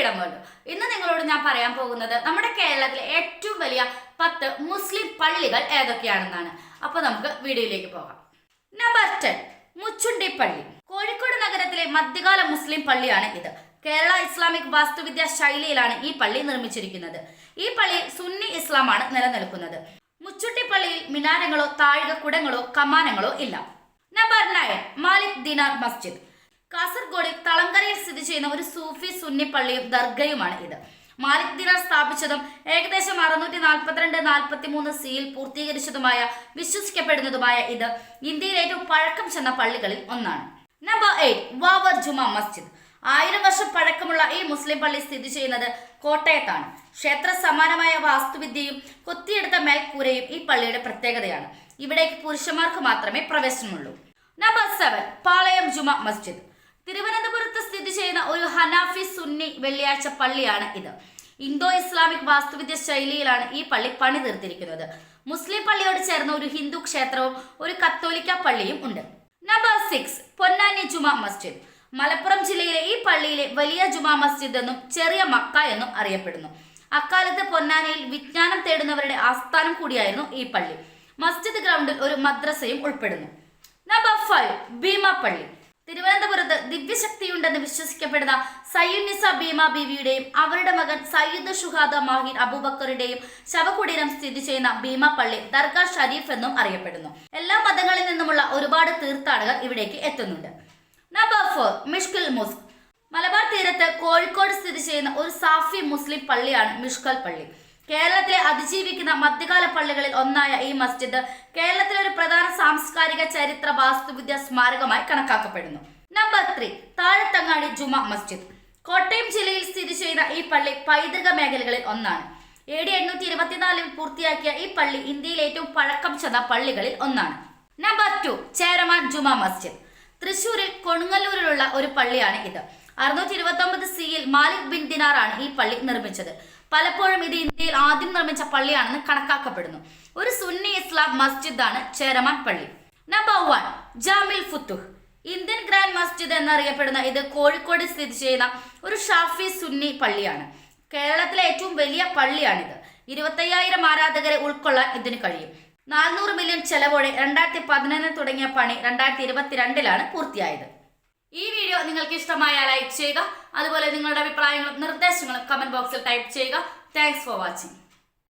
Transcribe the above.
Freedom world. ഇന്ന് നിങ്ങളോട് ഞാൻ പറയാൻ പോകുന്നത് നമ്മുടെ കേരളത്തിലെ ഏറ്റവും വലിയ 10 മുസ്ലിം പള്ളികൾ ഏതൊക്കെയാണെന്നാണ്. അപ്പൊ നമുക്ക് വീഡിയോയിലേക്ക് പോകാം. നമ്പർ 10 മുച്ചുണ്ടി പള്ളി. കോഴിക്കോട് നഗരത്തിലെ മധ്യകാല മുസ്ലിം പള്ളിയാണ് ഇത്. കേരള ഇസ്ലാമിക് വാസ്തുവിദ്യാ ശൈലിയിലാണ് ഈ പള്ളി നിർമ്മിച്ചിരിക്കുന്നത്. ഈ പള്ളിയിൽ സുന്നി ഇസ്ലാമാണ് നിലനിൽക്കുന്നത്. മുച്ചുണ്ടി പള്ളിയിൽ മിനാരങ്ങളോ താഴികക്കുടങ്ങളോ കമാനങ്ങളോ ഇല്ല. നമ്പർ 9 മാലിക് ദിനാർ മസ്ജിദ്. കാസർഗോഡിൽ തളങ്കരയിൽ സ്ഥിതി ചെയ്യുന്ന ഒരു സൂഫി സുന്നി പള്ളിയും ദർഗയുമാണ് ഇത്. മാലിക് ദിനാർ സ്ഥാപിച്ചതും ഏകദേശം 642-43 സിയിൽ പൂർത്തീകരിച്ചതുമായ വിശ്വസിക്കപ്പെടുന്നതുമായ ഇത് ഇന്ത്യയിലെ ഏറ്റവും പഴക്കം ചെന്ന പള്ളികളിൽ ഒന്നാണ്. നമ്പർ 8 വാവർ ജുമാ മസ്ജിദ്. 1000 വർഷം പഴക്കമുള്ള ഈ മുസ്ലിം പള്ളി സ്ഥിതി ചെയ്യുന്നത് കോട്ടയത്താണ്. ക്ഷേത്ര സമാനമായ വാസ്തുവിദ്യയും കൊത്തിയെടുത്ത മേൽക്കൂരയും ഈ പള്ളിയുടെ പ്രത്യേകതയാണ്. ഇവിടേക്ക് പുരുഷന്മാർക്ക് മാത്രമേ പ്രവേശനമുള്ളൂ. നമ്പർ 7 പാളയം ജുമാ മസ്ജിദ്. തിരുവനന്തപുരത്ത് സ്ഥിതി ചെയ്യുന്ന ഒരു ഹനാഫി സുന്നി വെള്ളിയാഴ്ച പള്ളിയാണ് ഇത്. ഇന്തോ ഇസ്ലാമിക് വാസ്തുവിദ്യ ശൈലിയിലാണ് ഈ പള്ളി പണി തീർത്തിരിക്കുന്നത്. മുസ്ലിം പള്ളിയോട് ചേർന്ന ഒരു ഹിന്ദു ക്ഷേത്രവും ഒരു കത്തോലിക്ക പള്ളിയും ഉണ്ട്. നമ്പർ 6 പൊന്നാനി ജുമാ മസ്ജിദ്. മലപ്പുറം ജില്ലയിലെ ഈ പള്ളിയിലെ വലിയ ജുമാ മസ്ജിദ് എന്നും ചെറിയ മക്ക എന്നും അറിയപ്പെടുന്നു. അക്കാലത്ത് പൊന്നാനിയിൽ വിജ്ഞാനം തേടുന്നവരുടെ ആസ്ഥാനം കൂടിയായിരുന്നു ഈ പള്ളി. മസ്ജിദ് ഗ്രൗണ്ടിൽ ഒരു മദ്രസയും ഉൾപ്പെടുന്നു. നമ്പർ 5 ഭീമ പള്ളി. തിരുവനന്തപുരത്ത് ദിവ്യശക്തിയുണ്ടെന്ന് വിശ്വസിക്കപ്പെടുന്ന സയ്യിദ്നിസ ഭീമ ബീവിയുടെയും അവരുടെ മകൻ സയ്യിദ് ഷുഹാദ മാഹിർ അബൂബക്കറുടെയും ശവകുടീരം സ്ഥിതി ചെയ്യുന്ന ഭീമ പള്ളി ദർഗാ ഷരീഫ് എന്നും അറിയപ്പെടുന്നു. എല്ലാ മതങ്ങളിൽ നിന്നുമുള്ള ഒരുപാട് തീർത്ഥാടകർ ഇവിടേക്ക് എത്തുന്നുണ്ട്. Number 4 Mishkal mosque. മലബാർ തീരത്ത് കോഴിക്കോട് സ്ഥിതി ചെയ്യുന്ന ഒരു സാഫി മുസ്ലിം പള്ളിയാണ് മിഷ്കൽ പള്ളി. കേരളത്തിലെ അതിജീവിക്കുന്ന മധ്യകാല പള്ളികളിൽ ഒന്നായ ഈ മസ്ജിദ് കേരളത്തിലെ ഒരു പ്രധാന സാംസ്കാരിക ചരിത്ര വാസ്തുവിദ്യ സ്മാരകമായി കണക്കാക്കപ്പെടുന്നു. നമ്പർ 3 താഴത്തങ്ങാടി ജുമാ മസ്ജിദ്. കോട്ടയം ജില്ലയിൽ സ്ഥിതി ചെയ്യുന്ന ഈ പള്ളി പൈതൃക മേഖലകളിൽ ഒന്നാണ്. AD 824 പൂർത്തിയാക്കിയ ഈ പള്ളി ഇന്ത്യയിലെ ഏറ്റവും പഴക്കം ചെന്ന പള്ളികളിൽ ഒന്നാണ്. നമ്പർ 2 ചേരമാൻ ജുമാ മസ്ജിദ്. തൃശൂരിൽ കൊടുങ്ങല്ലൂരിലുള്ള ഒരു പള്ളിയാണ് ഇത്. 629 സിയിൽ മാലിക് ബിൻ ദിനാർ ആണ് ഈ പള്ളി നിർമ്മിച്ചത്. പലപ്പോഴും ഇത് ഇന്ത്യയിൽ ആദ്യം നിർമ്മിച്ച പള്ളിയാണെന്ന് കണക്കാക്കപ്പെടുന്നു. ഒരു സുന്നി ഇസ്ലാം മസ്ജിദാണ് ചേരമാൻ പള്ളി. നമ്പർ 1 ജാമിൽ ഫുത്തുഹ്. ഇന്ത്യൻ ഗ്രാൻഡ് മസ്ജിദ് എന്നറിയപ്പെടുന്ന ഇത് കോഴിക്കോട് സ്ഥിതി ചെയ്യുന്ന ഒരു ഷാഫി സുന്നി പള്ളിയാണ്. കേരളത്തിലെ ഏറ്റവും വലിയ പള്ളിയാണിത്. 25,000 ആരാധകരെ ഉൾക്കൊള്ളാൻ ഇതിന് കഴിയും. 400 മില്യൺ ചെലവോടെ 2011 തുടങ്ങിയ പണി 2022 പൂർത്തിയായത്. ഈ വീഡിയോ നിങ്ങൾക്ക് ഇഷ്ടമായാൽ ലൈക്ക് ചെയ്യുക. അതുപോലെ നിങ്ങളുടെ അഭിപ്രായങ്ങളും നിർദ്ദേശങ്ങളും കമന്റ് ബോക്സിൽ ടൈപ്പ് ചെയ്യുക. Thanks for watching.